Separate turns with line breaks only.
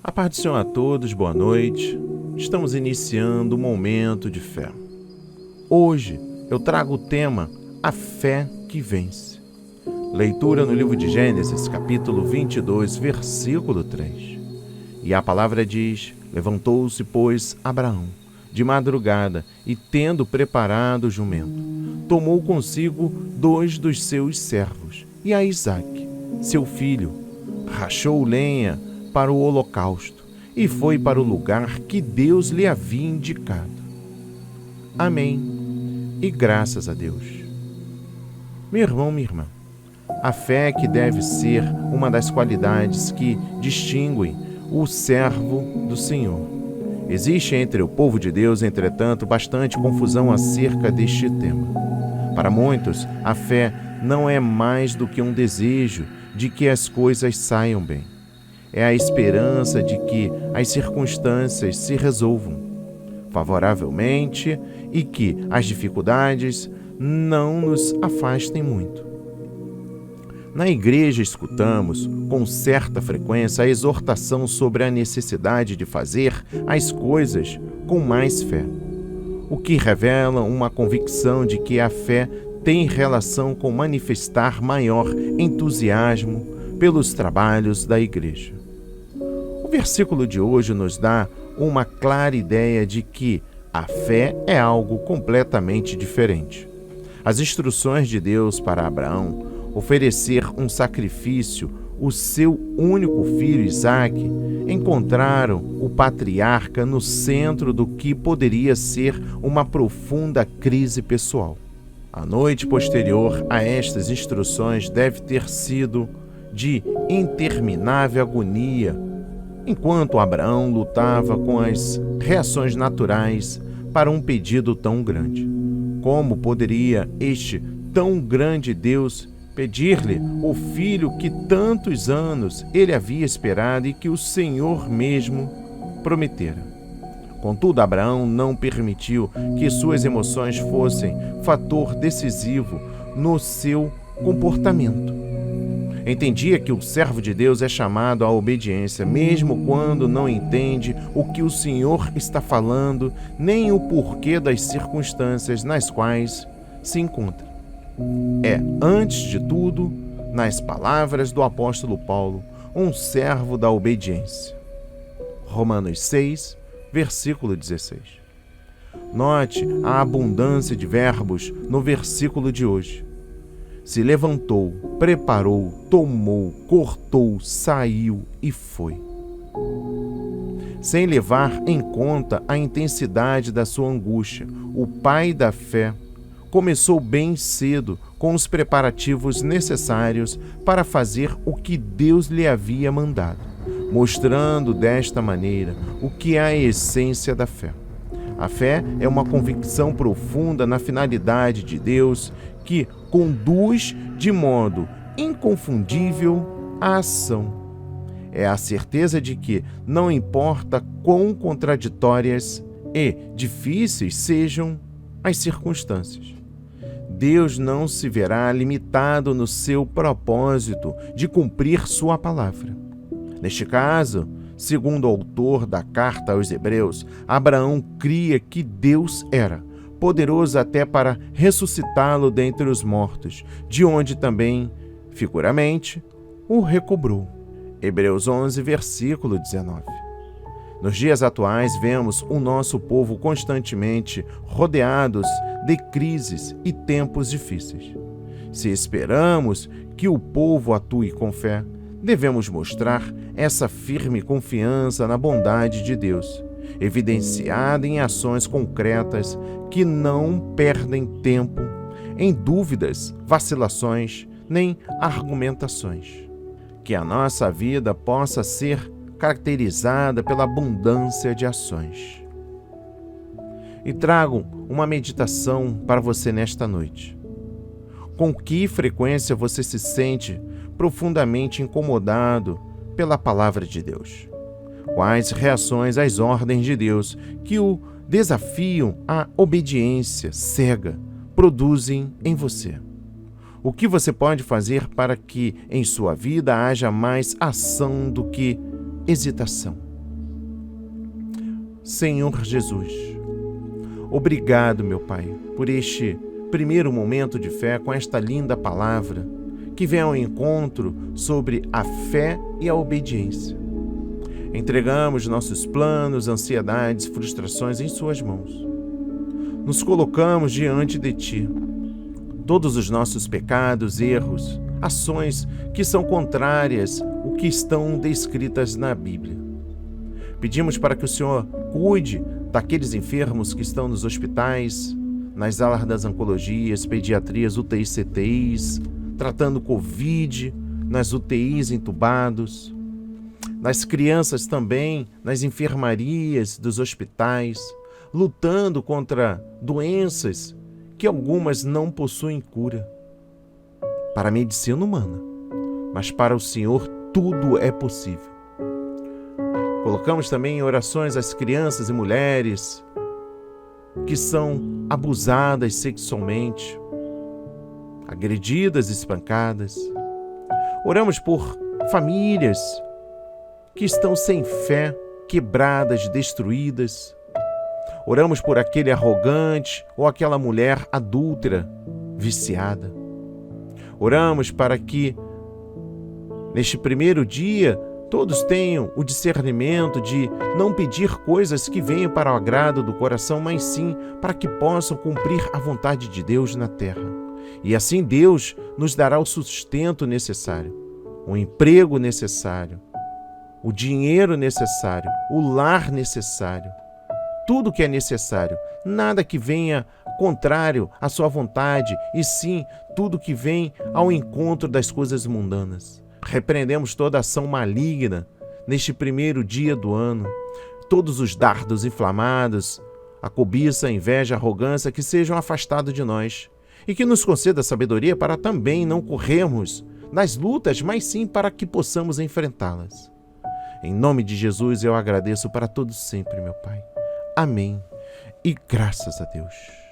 A paz do Senhor a todos, boa noite. Estamos iniciando um momento de fé. Hoje eu trago o tema A Fé que Vence. Leitura no livro de Gênesis, capítulo 22, versículo 3. E a palavra diz: Levantou-se, pois, Abraão, de madrugada, e tendo preparado o jumento, tomou consigo 2 dos seus servos, e a Isaque, seu filho, rachou lenha para o holocausto, e foi para o lugar que Deus lhe havia indicado. Amém. E graças a Deus. Meu irmão, minha irmã, a fé que deve ser uma das qualidades que distinguem o servo do Senhor. Existe entre o povo de Deus, entretanto, bastante confusão acerca deste tema. Para muitos, a fé não é mais do que um desejo de que as coisas saiam bem. É a esperança de que as circunstâncias se resolvam favoravelmente e que as dificuldades não nos afastem muito. Na igreja escutamos, com certa frequência, a exortação sobre a necessidade de fazer as coisas com mais fé, o que revela uma convicção de que a fé tem relação com manifestar maior entusiasmo pelos trabalhos da igreja. O versículo de hoje nos dá uma clara ideia de que a fé é algo completamente diferente. As instruções de Deus para Abraão oferecer um sacrifício, o seu único filho Isaque, encontraram o patriarca no centro do que poderia ser uma profunda crise pessoal. A noite posterior a estas instruções deve ter sido de interminável agonia, enquanto Abraão lutava com as reações naturais para um pedido tão grande. Como poderia este tão grande Deus pedir-lhe o filho que tantos anos ele havia esperado e que o Senhor mesmo prometera? Contudo, Abraão não permitiu que suas emoções fossem fator decisivo no seu comportamento. Entendia que o servo de Deus é chamado à obediência, mesmo quando não entende o que o Senhor está falando, nem o porquê das circunstâncias nas quais se encontra. É, antes de tudo, nas palavras do apóstolo Paulo, um servo da obediência. Romanos 6, versículo 16. Note a abundância de verbos no versículo de hoje. Se levantou, preparou, tomou, cortou, saiu e foi. Sem levar em conta a intensidade da sua angústia, o pai da fé começou bem cedo com os preparativos necessários para fazer o que Deus lhe havia mandado, mostrando desta maneira o que é a essência da fé. A fé é uma convicção profunda na finalidade de Deus que conduz de modo inconfundível a ação. É a certeza de que, não importa quão contraditórias e difíceis sejam as circunstâncias, Deus não se verá limitado no seu propósito de cumprir sua palavra. Neste caso, segundo o autor da carta aos Hebreus, Abraão cria que Deus era poderoso até para ressuscitá-lo dentre os mortos, de onde também, figuramente, o recobrou. Hebreus 11, versículo 19. Nos dias atuais, vemos o nosso povo constantemente rodeados de crises e tempos difíceis. Se esperamos que o povo atue com fé, devemos mostrar essa firme confiança na bondade de Deus, evidenciada em ações concretas que não perdem tempo em dúvidas, vacilações, nem argumentações. Que a nossa vida possa ser caracterizada pela abundância de ações. E trago uma meditação para você nesta noite. Com que frequência você se sente profundamente incomodado pela palavra de Deus? Quais reações às ordens de Deus que o desafiam à obediência cega produzem em você? O que você pode fazer para que em sua vida haja mais ação do que hesitação? Senhor Jesus, obrigado, meu Pai, por este primeiro momento de fé com esta linda palavra que vem ao encontro sobre a fé e a obediência. Entregamos nossos planos, ansiedades, frustrações em Suas mãos. Nos colocamos diante de Ti. Todos os nossos pecados, erros, ações que são contrárias ao que estão descritas na Bíblia. Pedimos para que o Senhor cuide daqueles enfermos que estão nos hospitais, nas alas das oncologias, pediatrias, UTIs, CTIs, tratando Covid, nas UTIs entubados, nas crianças também, nas enfermarias dos hospitais, lutando contra doenças que algumas não possuem cura. Para a medicina humana, mas para o Senhor tudo é possível. Colocamos também em orações as crianças e mulheres que são abusadas sexualmente, agredidas, espancadas. Oramos por famílias que estão sem fé, quebradas, destruídas. Oramos por aquele arrogante ou aquela mulher adúltera, viciada. Oramos para que, neste primeiro dia, todos tenham o discernimento de não pedir coisas que venham para o agrado do coração, mas sim para que possam cumprir a vontade de Deus na terra. E assim Deus nos dará o sustento necessário, o emprego necessário, o dinheiro necessário, o lar necessário. Tudo que é necessário, nada que venha contrário à sua vontade, e sim tudo que vem ao encontro das coisas mundanas. Repreendemos toda ação maligna neste primeiro dia do ano, todos os dardos inflamados, a cobiça, a inveja, a arrogância, que sejam afastados de nós, e que nos conceda sabedoria para também não corrermos nas lutas, mas sim para que possamos enfrentá-las. Em nome de Jesus eu agradeço para todos sempre, meu Pai. Amém. E graças a Deus.